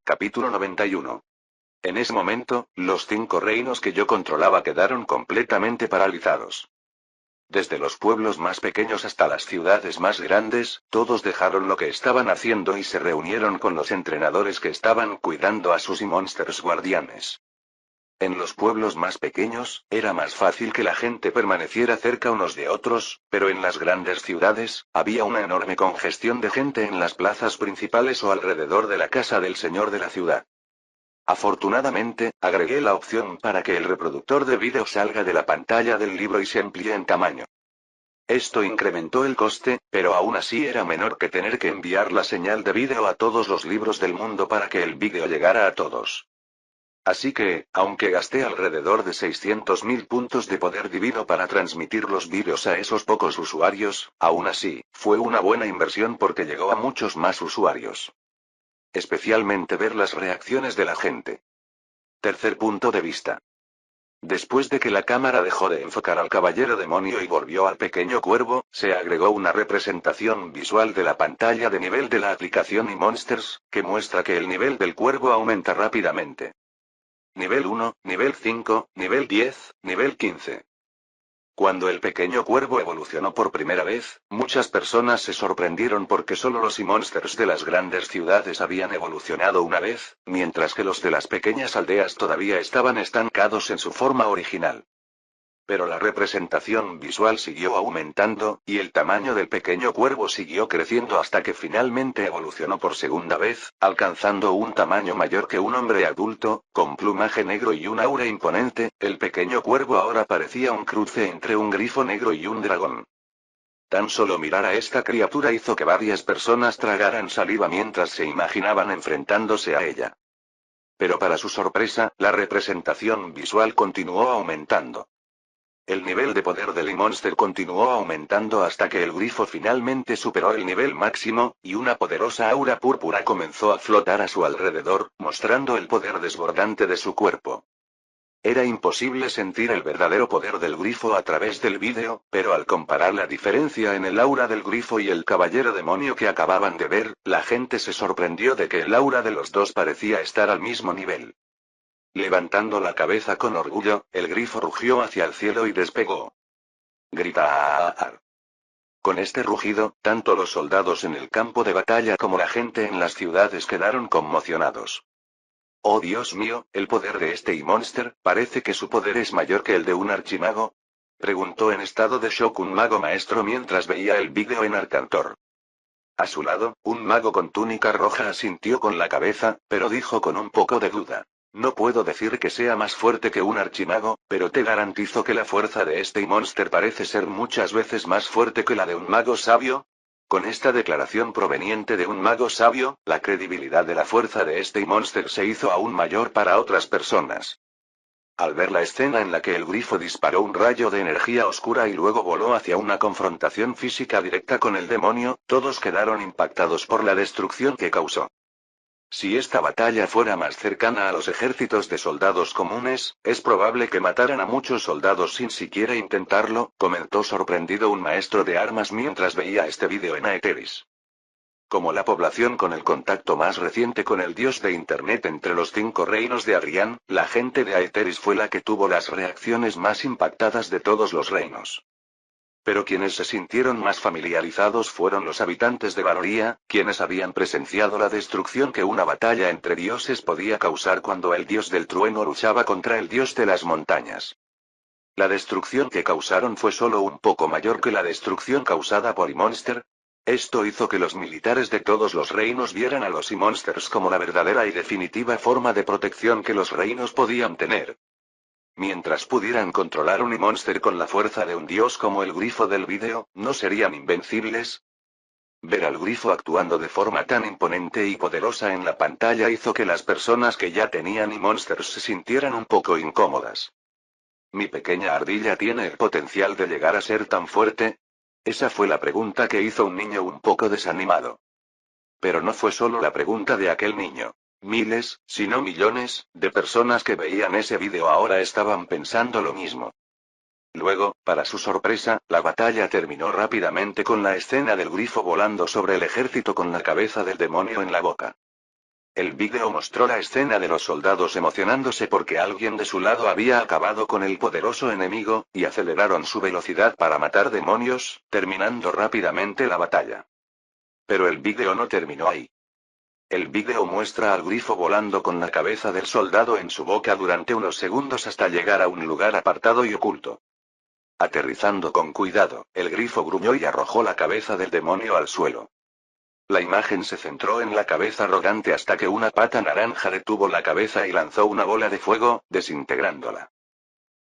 Capítulo 91. En ese momento, los 5 reinos que yo controlaba quedaron completamente paralizados. Desde los pueblos más pequeños hasta las ciudades más grandes, todos dejaron lo que estaban haciendo y se reunieron con los entrenadores que estaban cuidando a sus monsters guardianes. En los pueblos más pequeños, era más fácil que la gente permaneciera cerca unos de otros, pero en las grandes ciudades, había una enorme congestión de gente en las plazas principales o alrededor de la casa del señor de la ciudad. Afortunadamente, agregué la opción para que el reproductor de vídeo salga de la pantalla del libro y se amplíe en tamaño. Esto incrementó el coste, pero aún así era menor que tener que enviar la señal de vídeo a todos los libros del mundo para que el vídeo llegara a todos. Así que, aunque gasté alrededor de 600.000 puntos de poder divino para transmitir los vídeos a esos pocos usuarios, aún así, fue una buena inversión porque llegó a muchos más usuarios. Especialmente ver las reacciones de la gente. Tercer punto de vista. Después de que la cámara dejó de enfocar al caballero demonio y volvió al pequeño cuervo, se agregó una representación visual de la pantalla de nivel de la aplicación eMonsters, que muestra que el nivel del cuervo aumenta rápidamente. Nivel 1, nivel 5, nivel 10, nivel 15. Cuando el pequeño cuervo evolucionó por primera vez, muchas personas se sorprendieron porque solo los eMonsters de las grandes ciudades habían evolucionado una vez, mientras que los de las pequeñas aldeas todavía estaban estancados en su forma original. Pero la representación visual siguió aumentando, y el tamaño del pequeño cuervo siguió creciendo hasta que finalmente evolucionó por segunda vez, alcanzando un tamaño mayor que un hombre adulto, con plumaje negro y un aura imponente. El pequeño cuervo ahora parecía un cruce entre un grifo negro y un dragón. Tan solo mirar a esta criatura hizo que varias personas tragaran saliva mientras se imaginaban enfrentándose a ella. Pero para su sorpresa, la representación visual continuó aumentando. El nivel de poder del eMonster continuó aumentando hasta que el grifo finalmente superó el nivel máximo, y una poderosa aura púrpura comenzó a flotar a su alrededor, mostrando el poder desbordante de su cuerpo. Era imposible sentir el verdadero poder del grifo a través del vídeo, pero al comparar la diferencia en el aura del grifo y el caballero demonio que acababan de ver, la gente se sorprendió de que el aura de los dos parecía estar al mismo nivel. Levantando la cabeza con orgullo, el grifo rugió hacia el cielo y despegó. Gritar. Con este rugido, tanto los soldados en el campo de batalla como la gente en las ciudades quedaron conmocionados. Oh Dios mío, el poder de este eMonster, parece que su poder es mayor que el de un archimago. Preguntó en estado de shock un mago maestro mientras veía el vídeo en Arcantor. A su lado, un mago con túnica roja asintió con la cabeza, pero dijo con un poco de duda. No puedo decir que sea más fuerte que un archimago, pero te garantizo que la fuerza de este eMonster parece ser muchas veces más fuerte que la de un mago sabio. Con esta declaración proveniente de un mago sabio, la credibilidad de la fuerza de este eMonster se hizo aún mayor para otras personas. Al ver la escena en la que el grifo disparó un rayo de energía oscura y luego voló hacia una confrontación física directa con el demonio, todos quedaron impactados por la destrucción que causó. Si esta batalla fuera más cercana a los ejércitos de soldados comunes, es probable que mataran a muchos soldados sin siquiera intentarlo, comentó sorprendido un maestro de armas mientras veía este vídeo en Aetheris. Como la población con el contacto más reciente con el dios de Internet entre los 5 reinos de Adrián, la gente de Aetheris fue la que tuvo las reacciones más impactadas de todos los reinos. Pero quienes se sintieron más familiarizados fueron los habitantes de Valoria, quienes habían presenciado la destrucción que una batalla entre dioses podía causar cuando el dios del trueno luchaba contra el dios de las montañas. La destrucción que causaron fue solo un poco mayor que la destrucción causada por eMonster. Esto hizo que los militares de todos los reinos vieran a los eMonsters como la verdadera y definitiva forma de protección que los reinos podían tener. Mientras pudieran controlar un eMonster con la fuerza de un dios como el grifo del vídeo, ¿no serían invencibles? Ver al grifo actuando de forma tan imponente y poderosa en la pantalla hizo que las personas que ya tenían eMonsters se sintieran un poco incómodas. ¿Mi pequeña ardilla tiene el potencial de llegar a ser tan fuerte? Esa fue la pregunta que hizo un niño un poco desanimado. Pero no fue solo la pregunta de aquel niño. Miles, si no millones, de personas que veían ese vídeo ahora estaban pensando lo mismo. Luego, para su sorpresa, la batalla terminó rápidamente con la escena del grifo volando sobre el ejército con la cabeza del demonio en la boca. El vídeo mostró la escena de los soldados emocionándose porque alguien de su lado había acabado con el poderoso enemigo, y aceleraron su velocidad para matar demonios, terminando rápidamente la batalla. Pero el vídeo no terminó ahí. El vídeo muestra al grifo volando con la cabeza del soldado en su boca durante unos segundos hasta llegar a un lugar apartado y oculto. Aterrizando con cuidado, el grifo gruñó y arrojó la cabeza del demonio al suelo. La imagen se centró en la cabeza arrogante hasta que una pata naranja detuvo la cabeza y lanzó una bola de fuego, desintegrándola.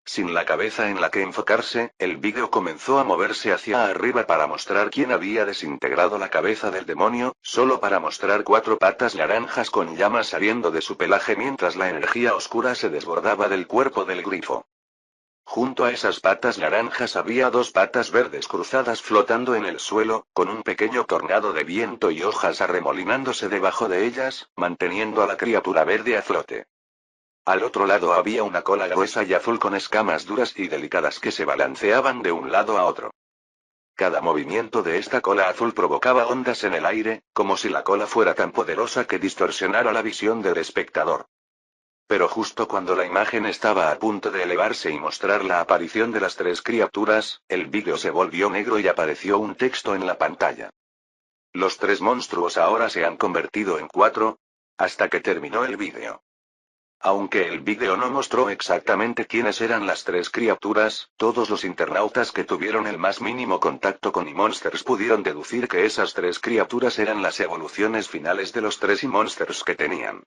Sin la cabeza en la que enfocarse, el vídeo comenzó a moverse hacia arriba para mostrar quién había desintegrado la cabeza del demonio, solo para mostrar 4 patas naranjas con llamas saliendo de su pelaje mientras la energía oscura se desbordaba del cuerpo del grifo. Junto a esas patas naranjas había 2 patas verdes cruzadas flotando en el suelo, con un pequeño tornado de viento y hojas arremolinándose debajo de ellas, manteniendo a la criatura verde a flote. Al otro lado había una cola gruesa y azul con escamas duras y delicadas que se balanceaban de un lado a otro. Cada movimiento de esta cola azul provocaba ondas en el aire, como si la cola fuera tan poderosa que distorsionara la visión del espectador. Pero justo cuando la imagen estaba a punto de elevarse y mostrar la aparición de las 3 criaturas, el vídeo se volvió negro y apareció un texto en la pantalla. Los 3 monstruos ahora se han convertido en 4, hasta que terminó el vídeo. Aunque el vídeo no mostró exactamente quiénes eran las 3 criaturas, todos los internautas que tuvieron el más mínimo contacto con E-Monsters pudieron deducir que esas 3 criaturas eran las evoluciones finales de los 3 E-Monsters que tenían.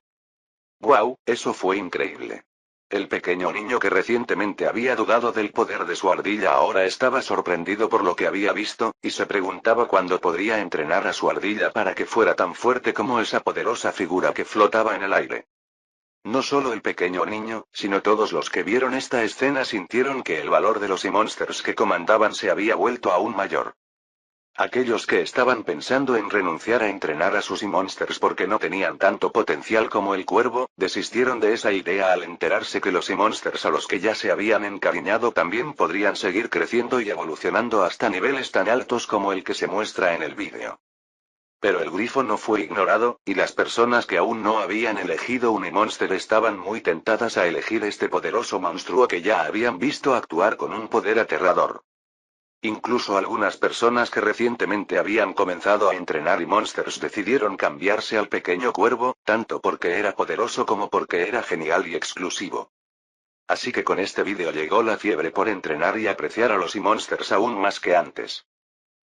¡Guau! Eso fue increíble. El pequeño niño que recientemente había dudado del poder de su ardilla ahora estaba sorprendido por lo que había visto, y se preguntaba cuándo podría entrenar a su ardilla para que fuera tan fuerte como esa poderosa figura que flotaba en el aire. No solo el pequeño niño, sino todos los que vieron esta escena sintieron que el valor de los E-Monsters que comandaban se había vuelto aún mayor. Aquellos que estaban pensando en renunciar a entrenar a sus E-Monsters porque no tenían tanto potencial como el cuervo, desistieron de esa idea al enterarse que los E-Monsters a los que ya se habían encariñado también podrían seguir creciendo y evolucionando hasta niveles tan altos como el que se muestra en el vídeo. Pero el grifo no fue ignorado, y las personas que aún no habían elegido un E-Monster estaban muy tentadas a elegir este poderoso monstruo que ya habían visto actuar con un poder aterrador. Incluso algunas personas que recientemente habían comenzado a entrenar E-Monsters decidieron cambiarse al pequeño cuervo, tanto porque era poderoso como porque era genial y exclusivo. Así que con este vídeo llegó la fiebre por entrenar y apreciar a los E-Monsters aún más que antes.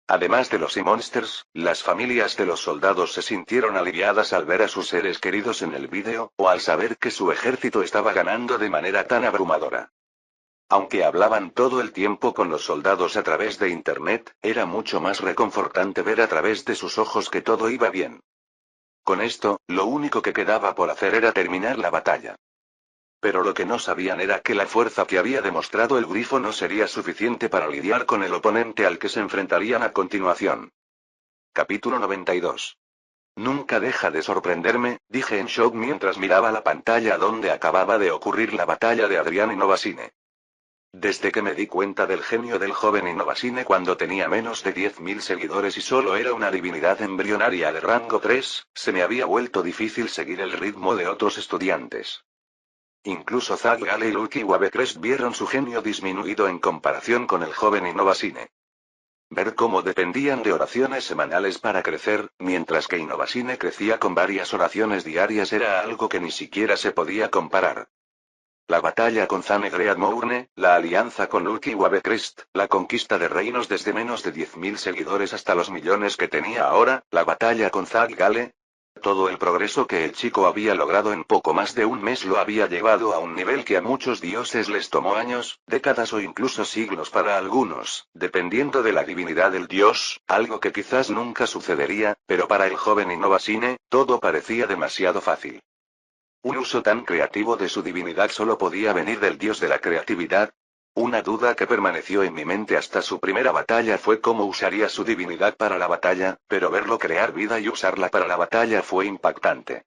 Además de los E-Monsters, las familias de los soldados se sintieron aliviadas al ver a sus seres queridos en el vídeo, o al saber que su ejército estaba ganando de manera tan abrumadora. Aunque hablaban todo el tiempo con los soldados a través de Internet, era mucho más reconfortante ver a través de sus ojos que todo iba bien. Con esto, lo único que quedaba por hacer era terminar la batalla. Pero lo que no sabían era que la fuerza que había demostrado el grifo no sería suficiente para lidiar con el oponente al que se enfrentarían a continuación. Capítulo 92. Nunca deja de sorprenderme, dije en shock mientras miraba la pantalla donde acababa de ocurrir la batalla de Adrián y Novasine. Desde que me di cuenta del genio del joven Innovasine cuando tenía menos de 10.000 seguidores y solo era una divinidad embrionaria de rango 3, se me había vuelto difícil seguir el ritmo de otros estudiantes. Incluso Zag Gale y Lucky Wavecrest vieron su genio disminuido en comparación con el joven Innovasine. Ver cómo dependían de oraciones semanales para crecer, mientras que Innovasine crecía con varias oraciones diarias era algo que ni siquiera se podía comparar. La batalla con Zanegread Mourne, la alianza con Lucky Wavecrest, la conquista de reinos desde menos de 10.000 seguidores hasta los millones que tenía ahora, la batalla con Zag Gale. Todo el progreso que el chico había logrado en poco más de un mes lo había llevado a un nivel que a muchos dioses les tomó años, décadas o incluso siglos para algunos, dependiendo de la divinidad del dios, algo que quizás nunca sucedería, pero para el joven Innovasine, todo parecía demasiado fácil. Un uso tan creativo de su divinidad solo podía venir del dios de la creatividad. Una duda que permaneció en mi mente hasta su primera batalla fue cómo usaría su divinidad para la batalla, pero verlo crear vida y usarla para la batalla fue impactante.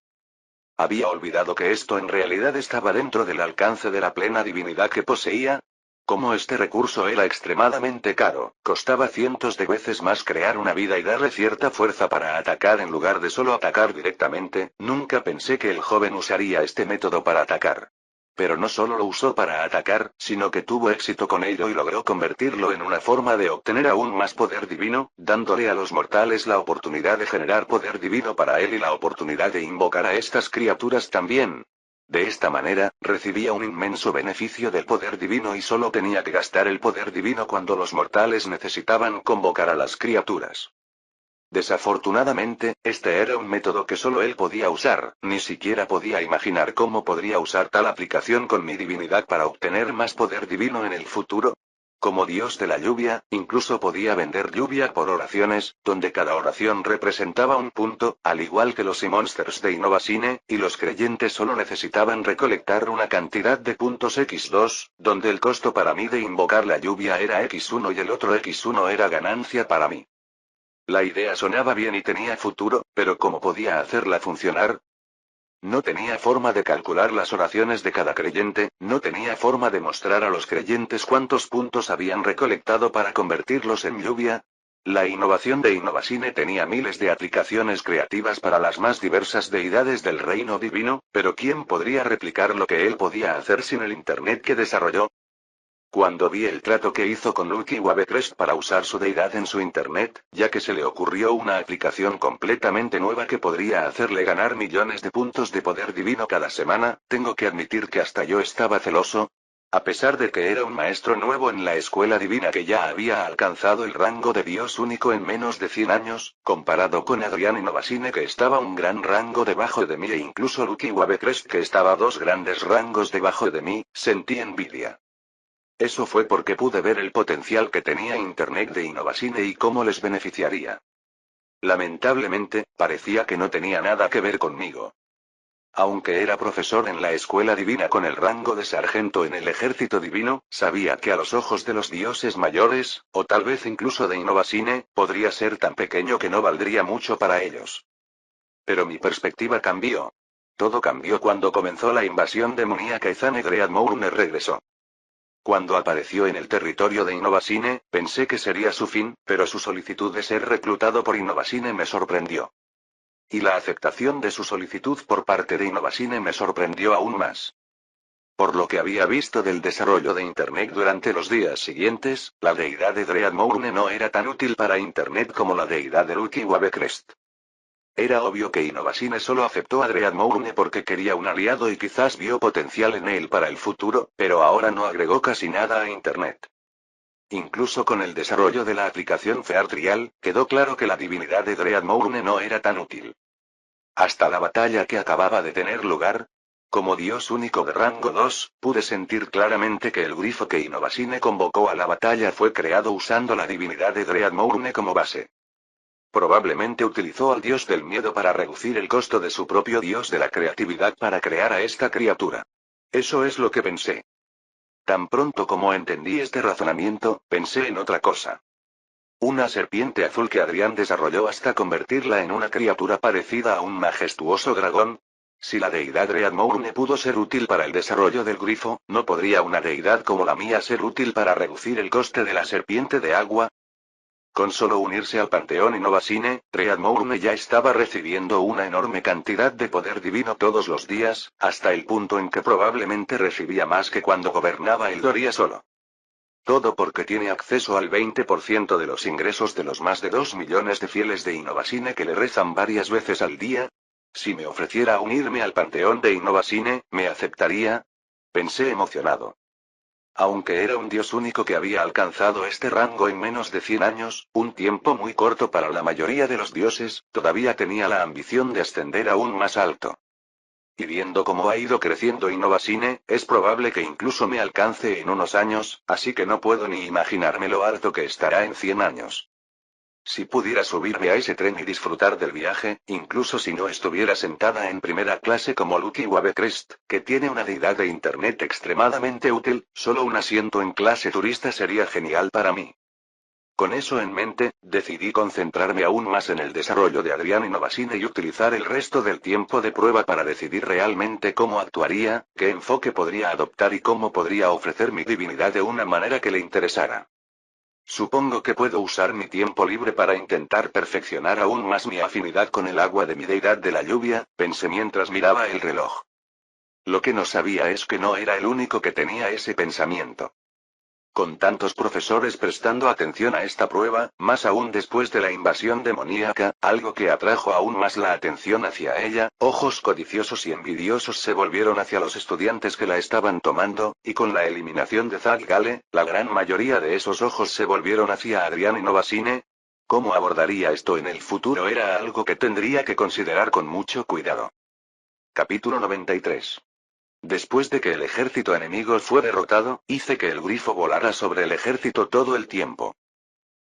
Había olvidado que esto en realidad estaba dentro del alcance de la plena divinidad que poseía. Como este recurso era extremadamente caro, costaba cientos de veces más crear una vida y darle cierta fuerza para atacar en lugar de solo atacar directamente, nunca pensé que el joven usaría este método para atacar. Pero no solo lo usó para atacar, sino que tuvo éxito con ello y logró convertirlo en una forma de obtener aún más poder divino, dándole a los mortales la oportunidad de generar poder divino para él y la oportunidad de invocar a estas criaturas también. De esta manera, recibía un inmenso beneficio del poder divino y solo tenía que gastar el poder divino cuando los mortales necesitaban convocar a las criaturas. Desafortunadamente, este era un método que solo él podía usar, ni siquiera podía imaginar cómo podría usar tal aplicación con mi divinidad para obtener más poder divino en el futuro. Como dios de la lluvia, incluso podía vender lluvia por oraciones, donde cada oración representaba un punto, al igual que los monsters de Innovasine, y los creyentes solo necesitaban recolectar una cantidad de puntos X2, donde el costo para mí de invocar la lluvia era X1 y el otro X1 era ganancia para mí. La idea sonaba bien y tenía futuro, pero ¿cómo podía hacerla funcionar? No tenía forma de calcular las oraciones de cada creyente, no tenía forma de mostrar a los creyentes cuántos puntos habían recolectado para convertirlos en lluvia. La innovación de Innovasine tenía miles de aplicaciones creativas para las más diversas deidades del reino divino, pero ¿quién podría replicar lo que él podía hacer sin el Internet que desarrolló? Cuando vi el trato que hizo con Lucky Wavecrest para usar su deidad en su internet, ya que se le ocurrió una aplicación completamente nueva que podría hacerle ganar millones de puntos de poder divino cada semana, tengo que admitir que hasta yo estaba celoso. A pesar de que era un maestro nuevo en la escuela divina que ya había alcanzado el rango de Dios único en menos de 100 años, comparado con Adrián Innovasine que estaba un gran rango debajo de mí e incluso Lucky Wavecrest que estaba 2 grandes rangos debajo de mí, sentí envidia. Eso fue porque pude ver el potencial que tenía Internet de Innovasine y cómo les beneficiaría. Lamentablemente, parecía que no tenía nada que ver conmigo. Aunque era profesor en la escuela divina con el rango de sargento en el ejército divino, sabía que a los ojos de los dioses mayores, o tal vez incluso de Innovasine, podría ser tan pequeño que no valdría mucho para ellos. Pero mi perspectiva cambió. Todo cambió cuando comenzó la invasión demoníaca y Zanegread Mourne regresó. Cuando apareció en el territorio de Innovasine, pensé que sería su fin, pero su solicitud de ser reclutado por Innovasine me sorprendió. Y la aceptación de su solicitud por parte de Innovasine me sorprendió aún más. Por lo que había visto del desarrollo de Internet durante los días siguientes, la deidad de Dread Mourne no era tan útil para Internet como la deidad de Lucky Wavecrest. Era obvio que Innovasine solo aceptó a Dread Mourne porque quería un aliado y quizás vio potencial en él para el futuro, pero ahora no agregó casi nada a Internet. Incluso con el desarrollo de la aplicación Feartrial, quedó claro que la divinidad de Dread Mourne no era tan útil. Hasta la batalla que acababa de tener lugar, como dios único de rango 2, pude sentir claramente que el grifo que Innovasine convocó a la batalla fue creado usando la divinidad de Dread Mourne como base. Probablemente utilizó al dios del miedo para reducir el costo de su propio dios de la creatividad para crear a esta criatura. Eso es lo que pensé. Tan pronto como entendí este razonamiento, pensé en otra cosa. Una serpiente azul que Adrián desarrolló hasta convertirla en una criatura parecida a un majestuoso dragón. Si la deidad Dread Mourne pudo ser útil para el desarrollo del grifo, ¿no podría una deidad como la mía ser útil para reducir el coste de la serpiente de agua? Con solo unirse al panteón Innovasine, Dread Mourne ya estaba recibiendo una enorme cantidad de poder divino todos los días, hasta el punto en que probablemente recibía más que cuando gobernaba Eldoria solo. Todo porque tiene acceso al 20% de los ingresos de los más de 2 millones de fieles de Innovasine que le rezan varias veces al día. Si me ofreciera unirme al panteón de Innovasine, ¿me aceptaría? Pensé emocionado. Aunque era un dios único que había alcanzado este rango en menos de 100 años, un tiempo muy corto para la mayoría de los dioses, todavía tenía la ambición de ascender aún más alto. Y viendo cómo ha ido creciendo Innovasine, es probable que incluso me alcance en unos años, así que no puedo ni imaginarme lo alto que estará en 100 años. Si pudiera subirme a ese tren y disfrutar del viaje, incluso si no estuviera sentada en primera clase como Lucky Wavecrest, que tiene una deidad de Internet extremadamente útil, solo un asiento en clase turista sería genial para mí. Con eso en mente, decidí concentrarme aún más en el desarrollo de Adrián y Novasine y utilizar el resto del tiempo de prueba para decidir realmente cómo actuaría, qué enfoque podría adoptar y cómo podría ofrecer mi divinidad de una manera que le interesara. Supongo que puedo usar mi tiempo libre para intentar perfeccionar aún más mi afinidad con el agua de mi deidad de la lluvia, pensé mientras miraba el reloj. Lo que no sabía es que no era el único que tenía ese pensamiento. Con tantos profesores prestando atención a esta prueba, más aún después de la invasión demoníaca, algo que atrajo aún más la atención hacia ella, ojos codiciosos y envidiosos se volvieron hacia los estudiantes que la estaban tomando, y con la eliminación de Zad Gale, la gran mayoría de esos ojos se volvieron hacia Adrián y Novasine. ¿Cómo abordaría esto en el futuro? Era algo que tendría que considerar con mucho cuidado. Capítulo 93. Después de que el ejército enemigo fue derrotado, hice que el grifo volara sobre el ejército todo el tiempo.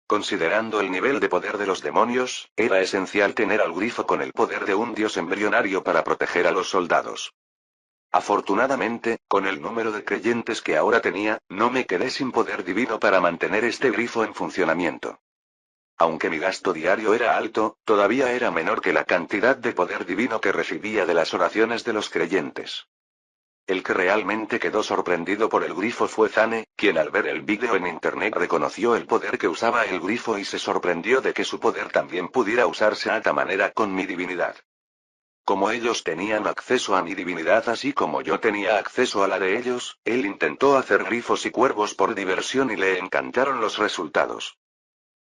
Considerando el nivel de poder de los demonios, era esencial tener al grifo con el poder de un dios embrionario para proteger a los soldados. Afortunadamente, con el número de creyentes que ahora tenía, no me quedé sin poder divino para mantener este grifo en funcionamiento. Aunque mi gasto diario era alto, todavía era menor que la cantidad de poder divino que recibía de las oraciones de los creyentes. El que realmente quedó sorprendido por el grifo fue Zane, quien al ver el vídeo en internet reconoció el poder que usaba el grifo y se sorprendió de que su poder también pudiera usarse a tal manera con mi divinidad. Como ellos tenían acceso a mi divinidad así como yo tenía acceso a la de ellos, él intentó hacer grifos y cuervos por diversión y le encantaron los resultados.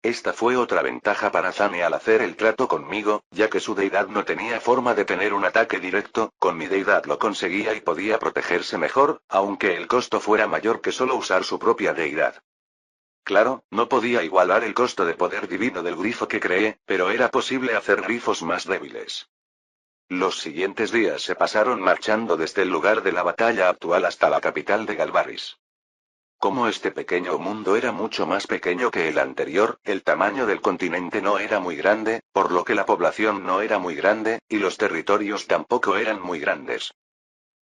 Esta fue otra ventaja para Zane al hacer el trato conmigo, ya que su deidad no tenía forma de tener un ataque directo, con mi deidad lo conseguía y podía protegerse mejor, aunque el costo fuera mayor que solo usar su propia deidad. Claro, no podía igualar el costo de poder divino del grifo que creé, pero era posible hacer grifos más débiles. Los siguientes días se pasaron marchando desde el lugar de la batalla actual hasta la capital de Galvaris. Como este pequeño mundo era mucho más pequeño que el anterior, el tamaño del continente no era muy grande, por lo que la población no era muy grande, y los territorios tampoco eran muy grandes.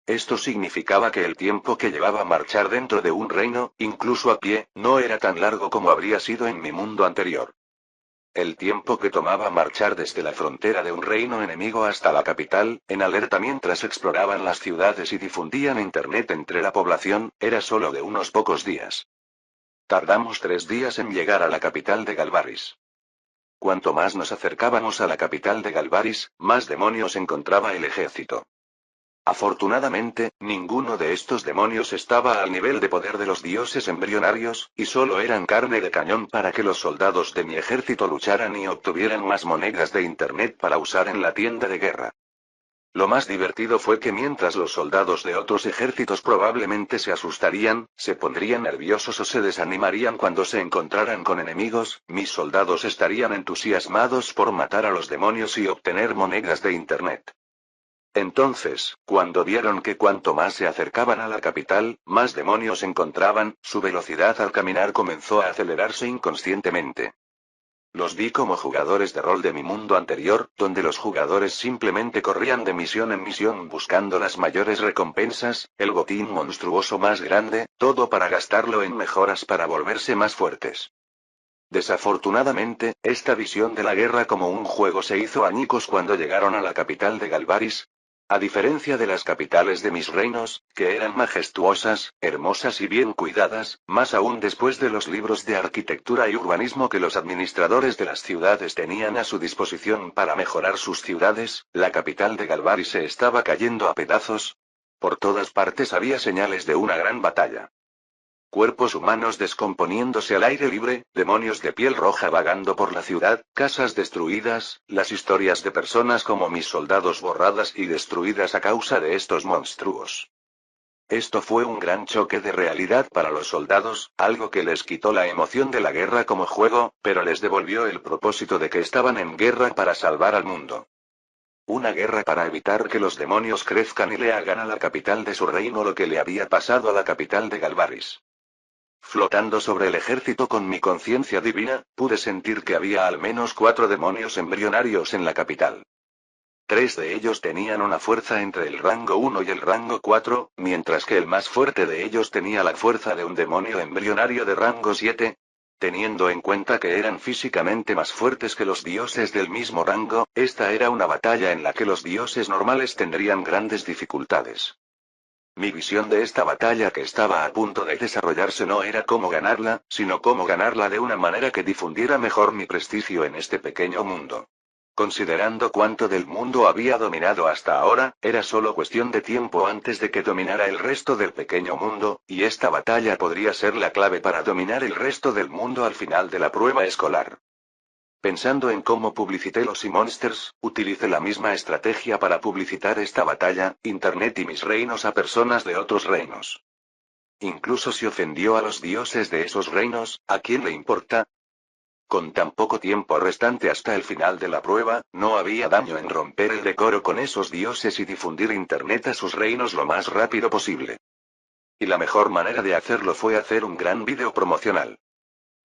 Esto significaba que el tiempo que llevaba marchar dentro de un reino, incluso a pie, no era tan largo como habría sido en mi mundo anterior. El tiempo que tomaba marchar desde la frontera de un reino enemigo hasta la capital, en alerta mientras exploraban las ciudades y difundían internet entre la población, era solo de unos pocos días. Tardamos 3 días en llegar a la capital de Galvaris. Cuanto más nos acercábamos a la capital de Galvaris, más demonios encontraba el ejército. Afortunadamente, ninguno de estos demonios estaba al nivel de poder de los dioses embrionarios, y solo eran carne de cañón para que los soldados de mi ejército lucharan y obtuvieran más monedas de internet para usar en la tienda de guerra. Lo más divertido fue que mientras los soldados de otros ejércitos probablemente se asustarían, se pondrían nerviosos o se desanimarían cuando se encontraran con enemigos, mis soldados estarían entusiasmados por matar a los demonios y obtener monedas de internet. Entonces, cuando vieron que cuanto más se acercaban a la capital, más demonios encontraban, su velocidad al caminar comenzó a acelerarse inconscientemente. Los vi como jugadores de rol de mi mundo anterior, donde los jugadores simplemente corrían de misión en misión buscando las mayores recompensas, el botín monstruoso más grande, todo para gastarlo en mejoras para volverse más fuertes. Desafortunadamente, esta visión de la guerra como un juego se hizo añicos cuando llegaron a la capital de Galvaris. A diferencia de las capitales de mis reinos, que eran majestuosas, hermosas y bien cuidadas, más aún después de los libros de arquitectura y urbanismo que los administradores de las ciudades tenían a su disposición para mejorar sus ciudades, la capital de Galvaris se estaba cayendo a pedazos. Por todas partes había señales de una gran batalla. Cuerpos humanos descomponiéndose al aire libre, demonios de piel roja vagando por la ciudad, casas destruidas, las historias de personas como mis soldados borradas y destruidas a causa de estos monstruos. Esto fue un gran choque de realidad para los soldados, algo que les quitó la emoción de la guerra como juego, pero les devolvió el propósito de que estaban en guerra para salvar al mundo. Una guerra para evitar que los demonios crezcan y le hagan a la capital de su reino lo que le había pasado a la capital de Galvaris. Flotando sobre el ejército con mi conciencia divina, pude sentir que había al menos 4 demonios embrionarios en la capital. 3 de ellos tenían una fuerza entre el rango 1 y el rango 4, mientras que el más fuerte de ellos tenía la fuerza de un demonio embrionario de rango 7. Teniendo en cuenta que eran físicamente más fuertes que los dioses del mismo rango, esta era una batalla en la que los dioses normales tendrían grandes dificultades. Mi visión de esta batalla que estaba a punto de desarrollarse no era cómo ganarla, sino cómo ganarla de una manera que difundiera mejor mi prestigio en este pequeño mundo. Considerando cuánto del mundo había dominado hasta ahora, era solo cuestión de tiempo antes de que dominara el resto del pequeño mundo, y esta batalla podría ser la clave para dominar el resto del mundo al final de la prueba escolar. Pensando en cómo publicité los e-monsters, utilicé la misma estrategia para publicitar esta batalla, Internet y mis reinos a personas de otros reinos. Incluso si ofendió a los dioses de esos reinos, ¿a quién le importa? Con tan poco tiempo restante hasta el final de la prueba, no había daño en romper el decoro con esos dioses y difundir Internet a sus reinos lo más rápido posible. Y la mejor manera de hacerlo fue hacer un gran vídeo promocional.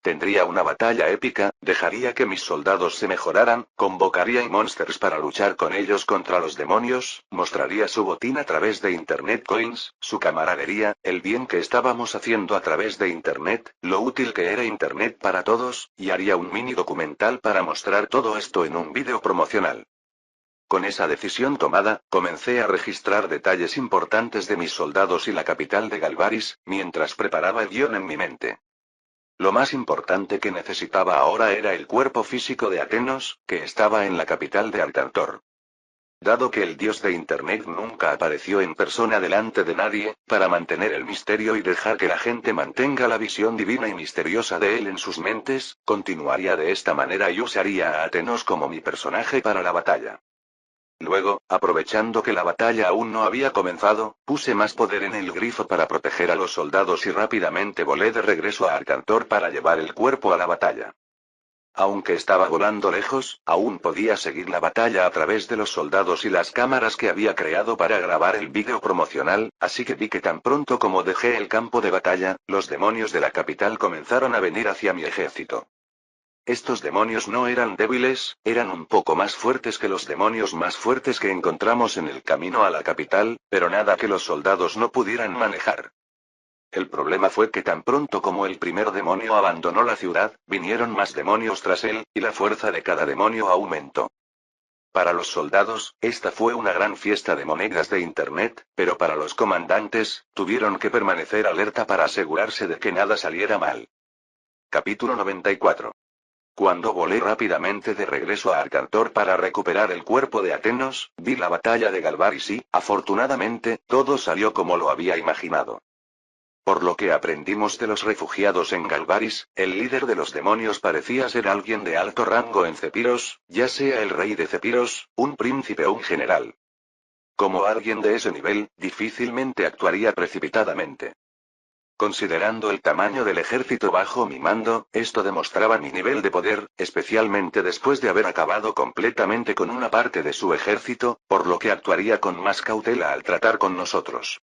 Tendría una batalla épica, dejaría que mis soldados se mejoraran, convocaría a monsters para luchar con ellos contra los demonios, mostraría su botín a través de Internet Coins, su camaradería, el bien que estábamos haciendo a través de Internet, lo útil que era Internet para todos, y haría un mini documental para mostrar todo esto en un vídeo promocional. Con esa decisión tomada, comencé a registrar detalles importantes de mis soldados y la capital de Galvaris, mientras preparaba el guión en mi mente. Lo más importante que necesitaba ahora era el cuerpo físico de Atenos, que estaba en la capital de Arcantor. Dado que el dios de Internet nunca apareció en persona delante de nadie, para mantener el misterio y dejar que la gente mantenga la visión divina y misteriosa de él en sus mentes, continuaría de esta manera y usaría a Atenos como mi personaje para la batalla. Luego, aprovechando que la batalla aún no había comenzado, puse más poder en el grifo para proteger a los soldados y rápidamente volé de regreso a Arcantor para llevar el cuerpo a la batalla. Aunque estaba volando lejos, aún podía seguir la batalla a través de los soldados y las cámaras que había creado para grabar el vídeo promocional, así que vi que tan pronto como dejé el campo de batalla, los demonios de la capital comenzaron a venir hacia mi ejército. Estos demonios no eran débiles, eran un poco más fuertes que los demonios más fuertes que encontramos en el camino a la capital, pero nada que los soldados no pudieran manejar. El problema fue que tan pronto como el primer demonio abandonó la ciudad, vinieron más demonios tras él, y la fuerza de cada demonio aumentó. Para los soldados, esta fue una gran fiesta de monedas de Internet, pero para los comandantes, tuvieron que permanecer alerta para asegurarse de que nada saliera mal. Capítulo 94. Cuando volé rápidamente de regreso a Arcantor para recuperar el cuerpo de Atenos, vi la batalla de Galvaris y, afortunadamente, todo salió como lo había imaginado. Por lo que aprendimos de los refugiados en Galvaris, el líder de los demonios parecía ser alguien de alto rango en Cepiros, ya sea el rey de Cepiros, un príncipe o un general. Como alguien de ese nivel, difícilmente actuaría precipitadamente. Considerando el tamaño del ejército bajo mi mando, esto demostraba mi nivel de poder, especialmente después de haber acabado completamente con una parte de su ejército, por lo que actuaría con más cautela al tratar con nosotros.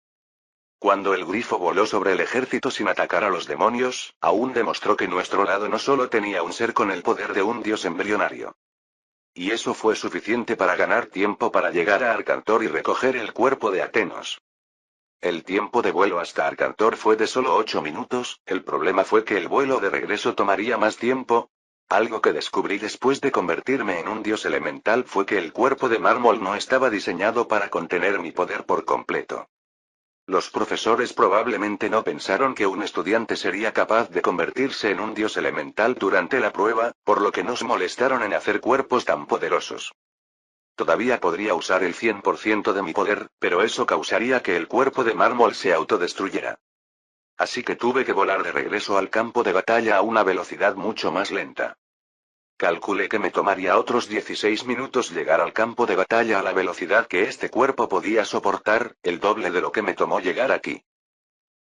Cuando el grifo voló sobre el ejército sin atacar a los demonios, aún demostró que nuestro lado no solo tenía un ser con el poder de un dios embrionario. Y eso fue suficiente para ganar tiempo para llegar a Arcantor y recoger el cuerpo de Atenos. El tiempo de vuelo hasta Arcantor fue de solo 8 minutos, el problema fue que el vuelo de regreso tomaría más tiempo. Algo que descubrí después de convertirme en un dios elemental fue que el cuerpo de mármol no estaba diseñado para contener mi poder por completo. Los profesores probablemente no pensaron que un estudiante sería capaz de convertirse en un dios elemental durante la prueba, por lo que nos molestaron en hacer cuerpos tan poderosos. Todavía podría usar el 100% de mi poder, pero eso causaría que el cuerpo de mármol se autodestruyera. Así que tuve que volar de regreso al campo de batalla a una velocidad mucho más lenta. Calculé que me tomaría otros 16 minutos llegar al campo de batalla a la velocidad que este cuerpo podía soportar, el doble de lo que me tomó llegar aquí.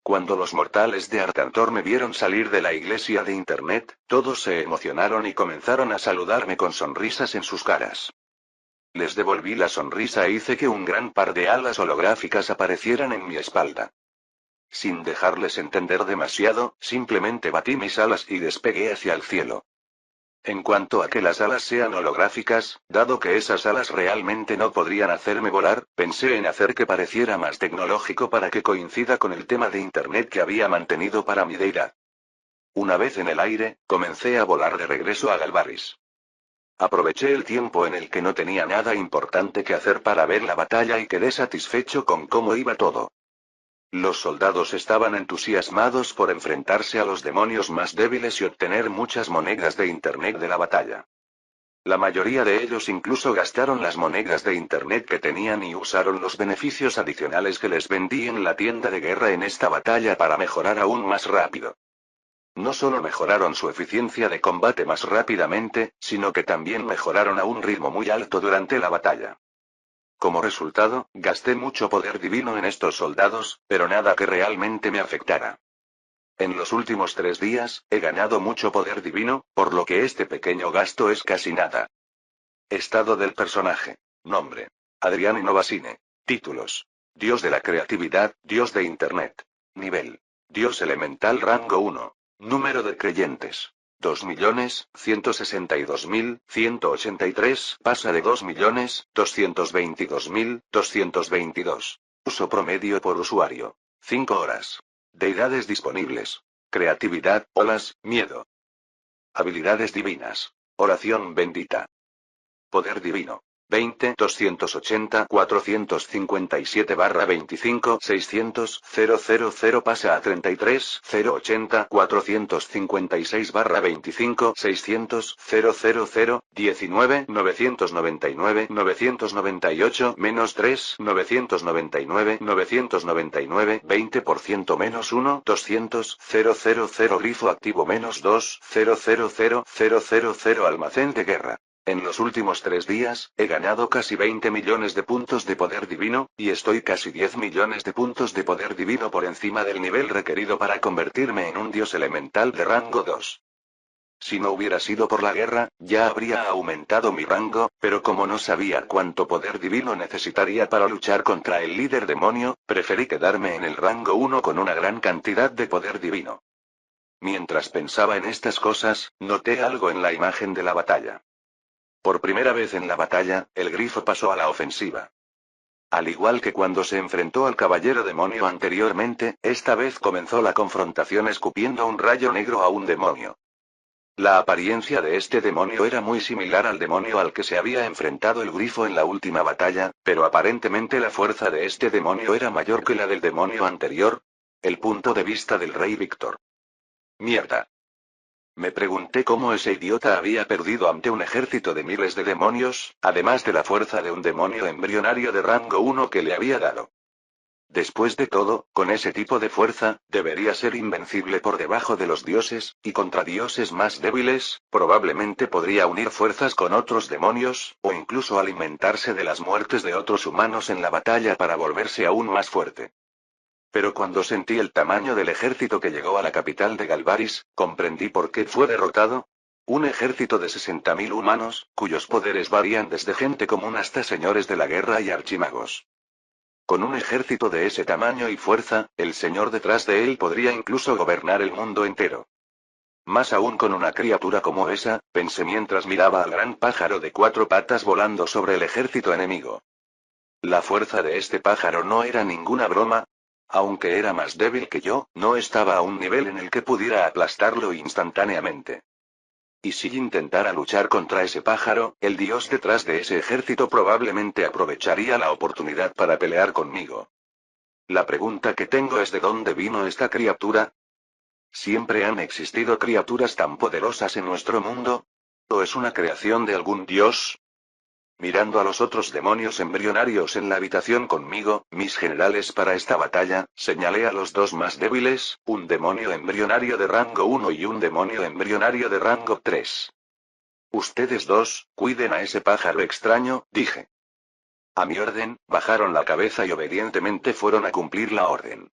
Cuando los mortales de Arcantor me vieron salir de la iglesia de Internet, todos se emocionaron y comenzaron a saludarme con sonrisas en sus caras. Les devolví la sonrisa e hice que un gran par de alas holográficas aparecieran en mi espalda. Sin dejarles entender demasiado, simplemente batí mis alas y despegué hacia el cielo. En cuanto a que las alas sean holográficas, dado que esas alas realmente no podrían hacerme volar, pensé en hacer que pareciera más tecnológico para que coincida con el tema de Internet que había mantenido para mi deidad. Una vez en el aire, comencé a volar de regreso a Galvaris. Aproveché el tiempo en el que no tenía nada importante que hacer para ver la batalla y quedé satisfecho con cómo iba todo. Los soldados estaban entusiasmados por enfrentarse a los demonios más débiles y obtener muchas monedas de internet de la batalla. La mayoría de ellos incluso gastaron las monedas de internet que tenían y usaron los beneficios adicionales que les vendí en la tienda de guerra en esta batalla para mejorar aún más rápido. No solo mejoraron su eficiencia de combate más rápidamente, sino que también mejoraron a un ritmo muy alto durante la batalla. Como resultado, gasté mucho poder divino en estos soldados, pero nada que realmente me afectara. En los últimos 3 días, he ganado mucho poder divino, por lo que este pequeño gasto es casi nada. Estado del personaje. Nombre: Adrián Innovasine. Títulos: Dios de la creatividad, Dios de Internet. Nivel: Dios elemental rango 1. Número de creyentes: 2.162.183, pasa de 2.222.222. Uso promedio por usuario: 5 horas. Deidades disponibles: creatividad, olas, miedo. Habilidades divinas: oración bendita. Poder divino: 20 280 457/25 600 000 pasa a 33 080 456/25 600 000 19 999 998 menos 3 999 999 20% menos 1 200 000 grifo activo menos 2 000 almacén de guerra. En los últimos 3 días, he ganado casi 20 millones de puntos de poder divino, y estoy casi 10 millones de puntos de poder divino por encima del nivel requerido para convertirme en un dios elemental de rango 2. Si no hubiera sido por la guerra, ya habría aumentado mi rango, pero como no sabía cuánto poder divino necesitaría para luchar contra el líder demonio, preferí quedarme en el rango 1 con una gran cantidad de poder divino. Mientras pensaba en estas cosas, noté algo en la imagen de la batalla. Por primera vez en la batalla, el grifo pasó a la ofensiva. Al igual que cuando se enfrentó al caballero demonio anteriormente, esta vez comenzó la confrontación escupiendo un rayo negro a un demonio. La apariencia de este demonio era muy similar al demonio al que se había enfrentado el grifo en la última batalla, pero aparentemente la fuerza de este demonio era mayor que la del demonio anterior. El punto de vista del rey Víctor. Mierda. Me pregunté cómo ese idiota había perdido ante un ejército de miles de demonios, además de la fuerza de un demonio embrionario de rango 1 que le había dado. Después de todo, con ese tipo de fuerza, debería ser invencible por debajo de los dioses, y contra dioses más débiles, probablemente podría unir fuerzas con otros demonios, o incluso alimentarse de las muertes de otros humanos en la batalla para volverse aún más fuerte. Pero cuando sentí el tamaño del ejército que llegó a la capital de Galvaris, comprendí por qué fue derrotado. Un ejército de 60.000 humanos, cuyos poderes varían desde gente común hasta señores de la guerra y archimagos. Con un ejército de ese tamaño y fuerza, el señor detrás de él podría incluso gobernar el mundo entero. Más aún con una criatura como esa, pensé mientras miraba al gran pájaro de 4 patas volando sobre el ejército enemigo. La fuerza de este pájaro no era ninguna broma. Aunque era más débil que yo, no estaba a un nivel en el que pudiera aplastarlo instantáneamente. Y si intentara luchar contra ese pájaro, el dios detrás de ese ejército probablemente aprovecharía la oportunidad para pelear conmigo. La pregunta que tengo es ¿de dónde vino esta criatura? ¿Siempre han existido criaturas tan poderosas en nuestro mundo? ¿O es una creación de algún dios? Mirando a los otros demonios embrionarios en la habitación conmigo, mis generales para esta batalla, señalé a los 2 más débiles, un demonio embrionario de rango 1 y un demonio embrionario de rango 3. Ustedes 2, cuiden a ese pájaro extraño, dije. A mi orden, bajaron la cabeza y obedientemente fueron a cumplir la orden.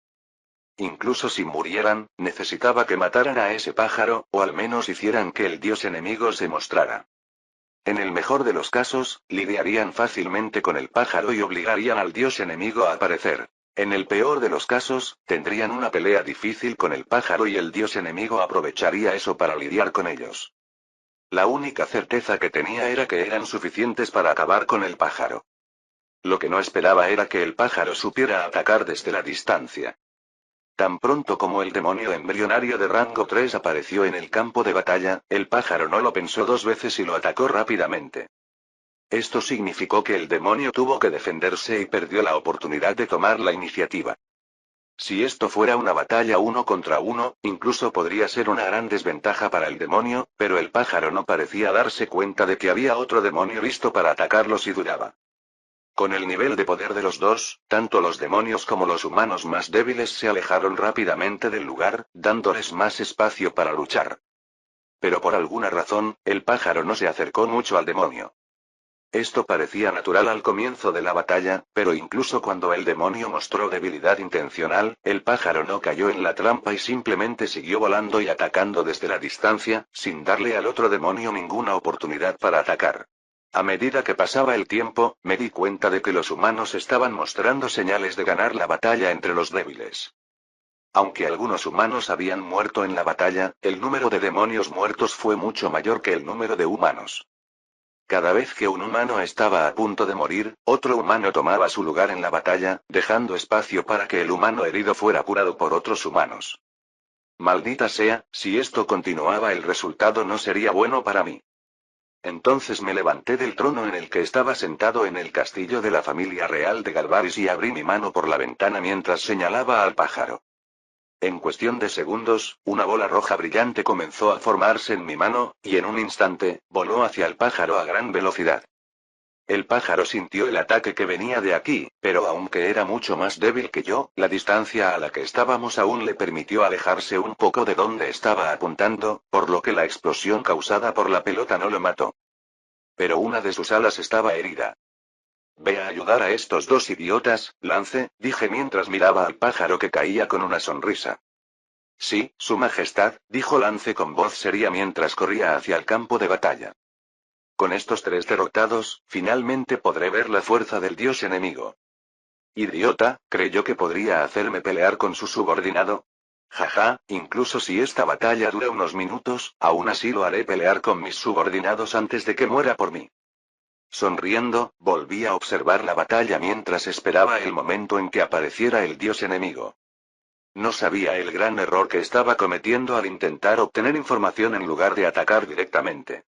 Incluso si murieran, necesitaba que mataran a ese pájaro, o al menos hicieran que el dios enemigo se mostrara. En el mejor de los casos, lidiarían fácilmente con el pájaro y obligarían al dios enemigo a aparecer. En el peor de los casos, tendrían una pelea difícil con el pájaro y el dios enemigo aprovecharía eso para lidiar con ellos. La única certeza que tenía era que eran suficientes para acabar con el pájaro. Lo que no esperaba era que el pájaro supiera atacar desde la distancia. Tan pronto como el demonio embrionario de rango 3 apareció en el campo de batalla, el pájaro no lo pensó dos veces y lo atacó rápidamente. Esto significó que el demonio tuvo que defenderse y perdió la oportunidad de tomar la iniciativa. Si esto fuera una batalla uno contra uno, incluso podría ser una gran desventaja para el demonio, pero el pájaro no parecía darse cuenta de que había otro demonio listo para atacarlo si duraba. Con el nivel de poder de los dos, tanto los demonios como los humanos más débiles se alejaron rápidamente del lugar, dándoles más espacio para luchar. Pero por alguna razón, el pájaro no se acercó mucho al demonio. Esto parecía natural al comienzo de la batalla, pero incluso cuando el demonio mostró debilidad intencional, el pájaro no cayó en la trampa y simplemente siguió volando y atacando desde la distancia, sin darle al otro demonio ninguna oportunidad para atacar. A medida que pasaba el tiempo, me di cuenta de que los humanos estaban mostrando señales de ganar la batalla entre los débiles. Aunque algunos humanos habían muerto en la batalla, el número de demonios muertos fue mucho mayor que el número de humanos. Cada vez que un humano estaba a punto de morir, otro humano tomaba su lugar en la batalla, dejando espacio para que el humano herido fuera curado por otros humanos. Maldita sea, si esto continuaba el resultado no sería bueno para mí. Entonces me levanté del trono en el que estaba sentado en el castillo de la familia real de Galvaris y abrí mi mano por la ventana mientras señalaba al pájaro. En cuestión de segundos, una bola roja brillante comenzó a formarse en mi mano, y en un instante, voló hacia el pájaro a gran velocidad. El pájaro sintió el ataque que venía de aquí, pero aunque era mucho más débil que yo, la distancia a la que estábamos aún le permitió alejarse un poco de donde estaba apuntando, por lo que la explosión causada por la pelota no lo mató. Pero una de sus alas estaba herida. «Ve a ayudar a estos dos idiotas, Lance», dije mientras miraba al pájaro que caía con una sonrisa. «Sí, Su Majestad», dijo Lance con voz seria mientras corría hacia el campo de batalla. «Con estos tres derrotados, finalmente podré ver la fuerza del dios enemigo». «Idiota, ¿creyó que podría hacerme pelear con su subordinado? Jaja, incluso si esta batalla dura unos minutos, aún así lo haré pelear con mis subordinados antes de que muera por mí». Sonriendo, volví a observar la batalla mientras esperaba el momento en que apareciera el dios enemigo. No sabía el gran error que estaba cometiendo al intentar obtener información en lugar de atacar directamente.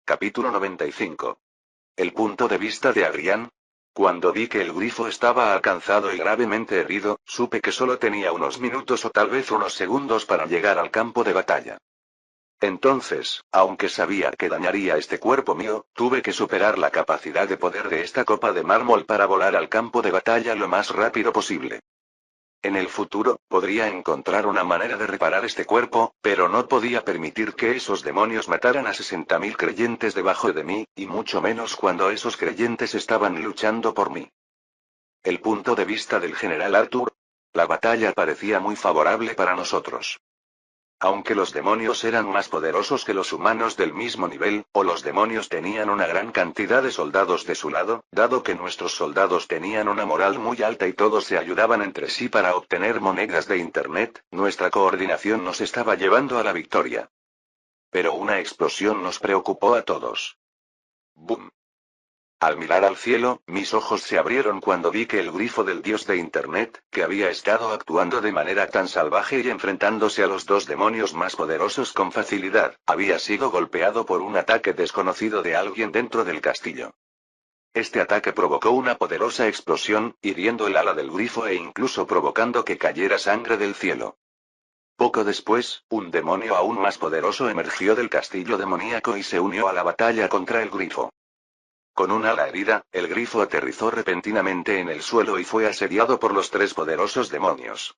Capítulo 95. El punto de vista de Adrián. Cuando vi que el grifo estaba alcanzado y gravemente herido, supe que solo tenía unos minutos o tal vez unos segundos para llegar al campo de batalla. Entonces, aunque sabía que dañaría este cuerpo mío, tuve que superar la capacidad de poder de esta copa de mármol para volar al campo de batalla lo más rápido posible. En el futuro, podría encontrar una manera de reparar este cuerpo, pero no podía permitir que esos demonios mataran a 60.000 creyentes debajo de mí, y mucho menos cuando esos creyentes estaban luchando por mí. El punto de vista del general Arthur. La batalla parecía muy favorable para nosotros. Aunque los demonios eran más poderosos que los humanos del mismo nivel, o los demonios tenían una gran cantidad de soldados de su lado, dado que nuestros soldados tenían una moral muy alta y todos se ayudaban entre sí para obtener monedas de internet, nuestra coordinación nos estaba llevando a la victoria. Pero una explosión nos preocupó a todos. ¡Bum! Al mirar al cielo, mis ojos se abrieron cuando vi que el grifo del dios de Internet, que había estado actuando de manera tan salvaje y enfrentándose a los dos demonios más poderosos con facilidad, había sido golpeado por un ataque desconocido de alguien dentro del castillo. Este ataque provocó una poderosa explosión, hiriendo el ala del grifo e incluso provocando que cayera sangre del cielo. Poco después, un demonio aún más poderoso emergió del castillo demoníaco y se unió a la batalla contra el grifo. Con un ala herida, el grifo aterrizó repentinamente en el suelo y fue asediado por los tres poderosos demonios.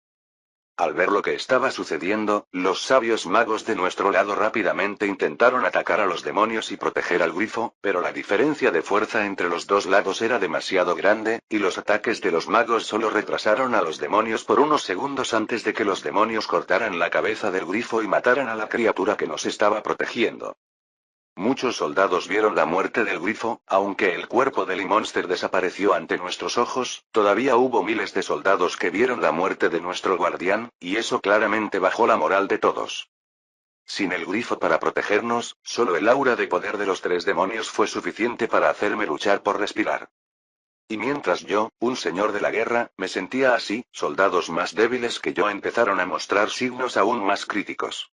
Al ver lo que estaba sucediendo, los sabios magos de nuestro lado rápidamente intentaron atacar a los demonios y proteger al grifo, pero la diferencia de fuerza entre los dos lados era demasiado grande, y los ataques de los magos solo retrasaron a los demonios por unos segundos antes de que los demonios cortaran la cabeza del grifo y mataran a la criatura que nos estaba protegiendo. Muchos soldados vieron la muerte del grifo, aunque el cuerpo del monster desapareció ante nuestros ojos, todavía hubo miles de soldados que vieron la muerte de nuestro guardián, y eso claramente bajó la moral de todos. Sin el grifo para protegernos, solo el aura de poder de los tres demonios fue suficiente para hacerme luchar por respirar. Y mientras yo, un señor de la guerra, me sentía así, soldados más débiles que yo empezaron a mostrar signos aún más críticos.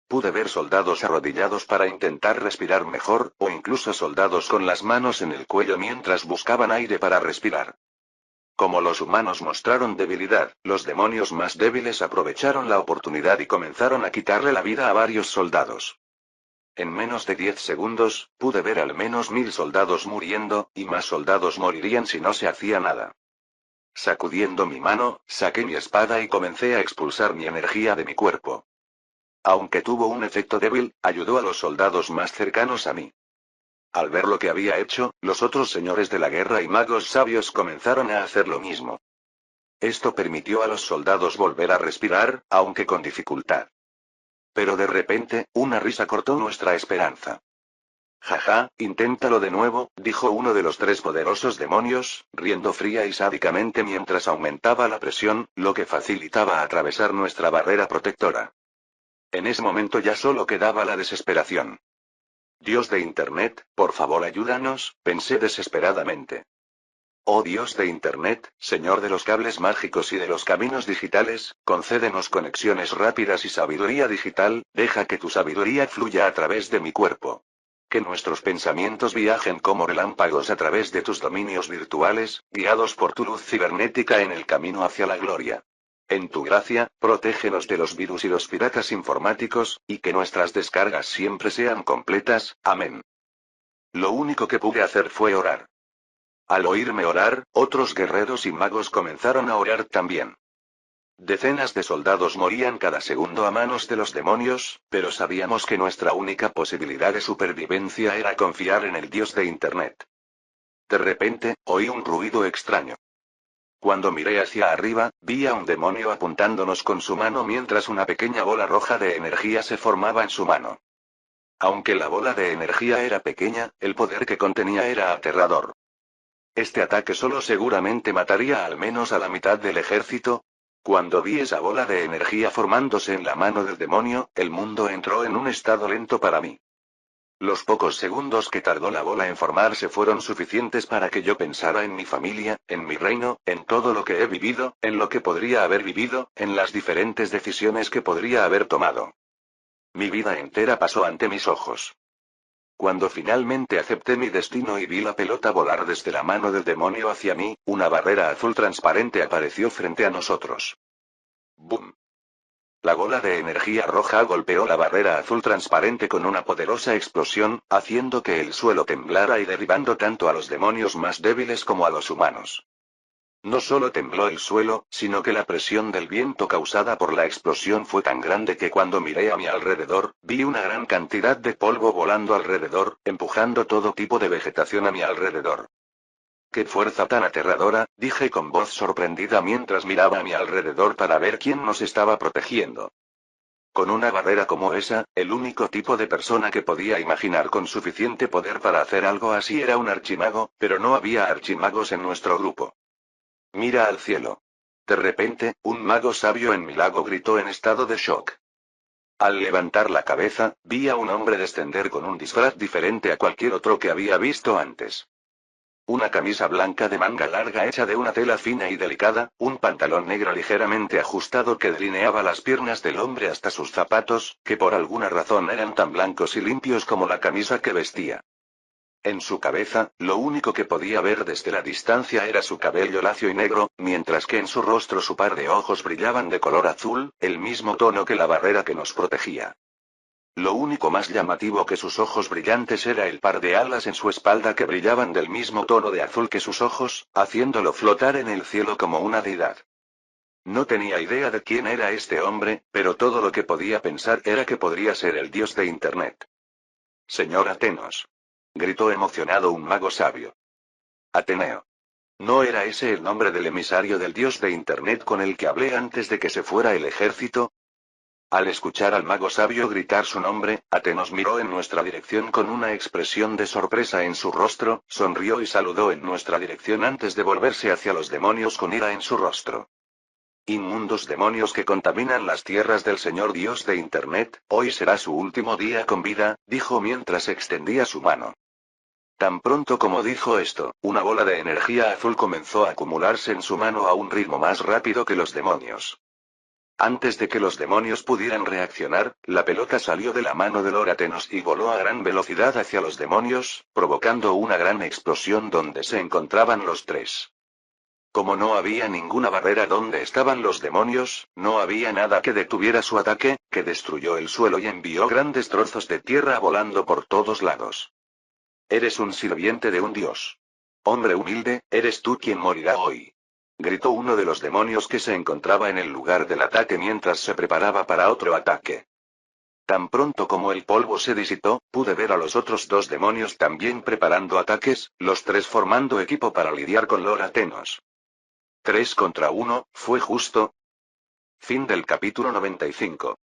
Pude ver soldados arrodillados para intentar respirar mejor, o incluso soldados con las manos en el cuello mientras buscaban aire para respirar. Como los humanos mostraron debilidad, los demonios más débiles aprovecharon la oportunidad y comenzaron a quitarle la vida a varios soldados. En menos de 10 segundos, pude ver al menos 1000 soldados muriendo, y más soldados morirían si no se hacía nada. Sacudiendo mi mano, saqué mi espada y comencé a expulsar mi energía de mi cuerpo. Aunque tuvo un efecto débil, ayudó a los soldados más cercanos a mí. Al ver lo que había hecho, los otros señores de la guerra y magos sabios comenzaron a hacer lo mismo. Esto permitió a los soldados volver a respirar, aunque con dificultad. Pero de repente, una risa cortó nuestra esperanza. Jaja, inténtalo de nuevo, dijo uno de los 3 poderosos demonios, riendo fría y sádicamente mientras aumentaba la presión, lo que facilitaba atravesar nuestra barrera protectora. En ese momento ya solo quedaba la desesperación. Dios de Internet, por favor ayúdanos, pensé desesperadamente. Oh Dios de Internet, Señor de los cables mágicos y de los caminos digitales, concédenos conexiones rápidas y sabiduría digital, deja que tu sabiduría fluya a través de mi cuerpo. Que nuestros pensamientos viajen como relámpagos a través de tus dominios virtuales, guiados por tu luz cibernética en el camino hacia la gloria. En tu gracia, protégenos de los virus y los piratas informáticos, y que nuestras descargas siempre sean completas, amén. Lo único que pude hacer fue orar. Al oírme orar, otros guerreros y magos comenzaron a orar también. Decenas de soldados morían cada segundo a manos de los demonios, pero sabíamos que nuestra única posibilidad de supervivencia era confiar en el Dios de Internet. De repente, oí un ruido extraño. Cuando miré hacia arriba, vi a un demonio apuntándonos con su mano mientras una pequeña bola roja de energía se formaba en su mano. Aunque la bola de energía era pequeña, el poder que contenía era aterrador. Este ataque solo seguramente mataría al menos a la mitad del ejército. Cuando vi esa bola de energía formándose en la mano del demonio, el mundo entró en un estado lento para mí. Los pocos segundos que tardó la bola en formarse fueron suficientes para que yo pensara en mi familia, en mi reino, en todo lo que he vivido, en lo que podría haber vivido, en las diferentes decisiones que podría haber tomado. Mi vida entera pasó ante mis ojos. Cuando finalmente acepté mi destino y vi la pelota volar desde la mano del demonio hacia mí, una barrera azul transparente apareció frente a nosotros. ¡Bum! La bola de energía roja golpeó la barrera azul transparente con una poderosa explosión, haciendo que el suelo temblara y derribando tanto a los demonios más débiles como a los humanos. No solo tembló el suelo, sino que la presión del viento causada por la explosión fue tan grande que cuando miré a mi alrededor, vi una gran cantidad de polvo volando alrededor, empujando todo tipo de vegetación a mi alrededor. ¡Qué fuerza tan aterradora!, dije con voz sorprendida mientras miraba a mi alrededor para ver quién nos estaba protegiendo. Con una barrera como esa, el único tipo de persona que podía imaginar con suficiente poder para hacer algo así era un archimago, pero no había archimagos en nuestro grupo. Mira al cielo. De repente, un mago sabio en mi lago gritó en estado de shock. Al levantar la cabeza, vi a un hombre descender con un disfraz diferente a cualquier otro que había visto antes. Una camisa blanca de manga larga hecha de una tela fina y delicada, un pantalón negro ligeramente ajustado que delineaba las piernas del hombre hasta sus zapatos, que por alguna razón eran tan blancos y limpios como la camisa que vestía. En su cabeza, lo único que podía ver desde la distancia era su cabello lacio y negro, mientras que en su rostro su par de ojos brillaban de color azul, el mismo tono que la barrera que nos protegía. Lo único más llamativo que sus ojos brillantes era el par de alas en su espalda que brillaban del mismo tono de azul que sus ojos, haciéndolo flotar en el cielo como una deidad. No tenía idea de quién era este hombre, pero todo lo que podía pensar era que podría ser el dios de Internet. Señor Atenos. Gritó emocionado un mago sabio. Ateneo. ¿No era ese el nombre del emisario del dios de Internet con el que hablé antes de que se fuera el ejército? Al escuchar al mago sabio gritar su nombre, Atenos miró en nuestra dirección con una expresión de sorpresa en su rostro, sonrió y saludó en nuestra dirección antes de volverse hacia los demonios con ira en su rostro. Inmundos demonios que contaminan las tierras del Señor Dios de Internet, hoy será su último día con vida, dijo mientras extendía su mano. Tan pronto como dijo esto, una bola de energía azul comenzó a acumularse en su mano a un ritmo más rápido que los demonios. Antes de que los demonios pudieran reaccionar, la pelota salió de la mano de Loratenos y voló a gran velocidad hacia los demonios, provocando una gran explosión donde se encontraban los tres. Como no había ninguna barrera donde estaban los demonios, no había nada que detuviera su ataque, que destruyó el suelo y envió grandes trozos de tierra volando por todos lados. Eres un sirviente de un dios. Hombre humilde, eres tú quien morirá hoy. Gritó uno de los demonios que se encontraba en el lugar del ataque mientras se preparaba para otro ataque. Tan pronto como el polvo se disipó, pude ver a los otros dos demonios también preparando ataques, los tres formando equipo para lidiar con Loratenos. 3 contra 1, ¿fue justo? Fin del capítulo 95.